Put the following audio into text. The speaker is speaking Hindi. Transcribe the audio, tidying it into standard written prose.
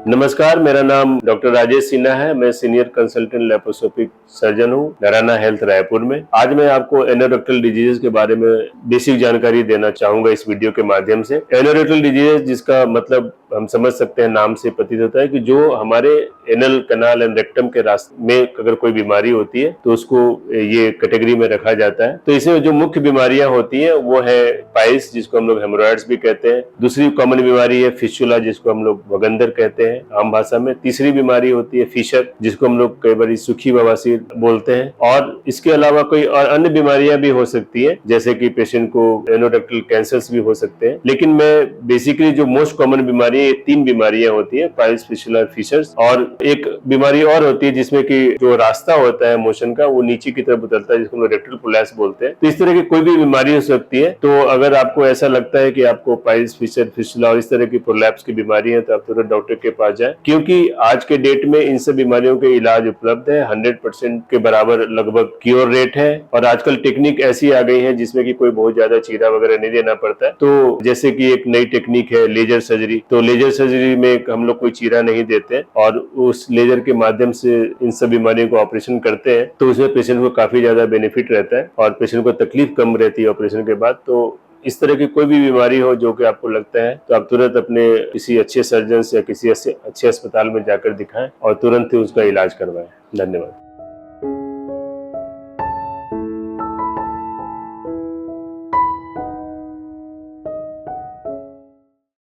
नमस्कार, मेरा नाम डॉक्टर राजेश सिन्हा है। मैं सीनियर कंसल्टेंट लैप्रोस्कोपिक सर्जन हूँ नराना हेल्थ रायपुर में। आज मैं आपको एनोरेक्टल डिजीजेस के बारे में बेसिक जानकारी देना चाहूंगा इस वीडियो के माध्यम से। एनोरेक्टल डिजीजेस, जिसका मतलब हम समझ सकते हैं, नाम से प्रतीत होता है कि जो हमारे एनल कनाल एंड रेक्टम के रास्ते में अगर कोई बीमारी होती है तो उसको ये कैटेगरी में रखा जाता है। तो इसमें जो मुख्य बीमारियां होती है वो है पाइल्स, जिसको हम लोग हेमोरॉइड्स भी कहते हैं। दूसरी कॉमन बीमारी है फिस्टुला, जिसको हम लोग वगंदर कहते हैं आम भाषा में। तीसरी बीमारी होती है फिशर, जिसको हम लोग कई बार सूखी बवासीर बोलते हैं। और इसके अलावा कोई और अन्य बीमारियां भी हो सकती है, जैसे कि पेशेंट को एनोरेक्टल कैंसर्स भी हो सकते हैं। लेकिन मैं बेसिकली जो मोस्ट कॉमन बीमारी है, ये 3 बीमारियां होती है, पाइल्स, फिस्टुला, फिशर्स। और एक बीमारी और होती है जिसमें कि जो रास्ता होता है मोशन का वो नीचे की तरफ उतरता है, जिसको हम रेक्टल प्रोलैप्स बोलते हैं। तो इस तरह की कोई भी बीमारी हो सकती है। तो अगर आपको ऐसा लगता है कि आपको पाइल्स, फिशर, फिस्टुला और इस तरह की प्रोलैप्स की बीमारी है तो आप तुरंत डॉक्टर के पास जाए, क्योंकि आज के डेट में इन सब बीमारियों के इलाज उपलब्ध है। 100% के बराबर लगभग क्योर रेट है। और आजकल टेक्निक ऐसी आ गई है जिसमें कि कोई बहुत ज्यादा चीरा वगैरह नहीं देना पड़ता है। तो जैसे कि एक नई टेक्निक है लेजर सर्जरी। तो लेजर सर्जरी में हम लोग कोई चीरा नहीं देते और उस लेजर के माध्यम से इन सब बीमारियों को ऑपरेशन करते हैं। तो उसमें पेशेंट को काफी ज्यादा बेनिफिट रहता है और पेशेंट को तकलीफ कम रहती है ऑपरेशन के बाद। तो इस तरह की कोई भी बीमारी हो जो कि आपको लगता है तो आप तुरंत अपने किसी अच्छे सर्जन से या किसी अच्छे अस्पताल में जाकर दिखाएं और तुरंत ही उसका इलाज करवाएं। धन्यवाद।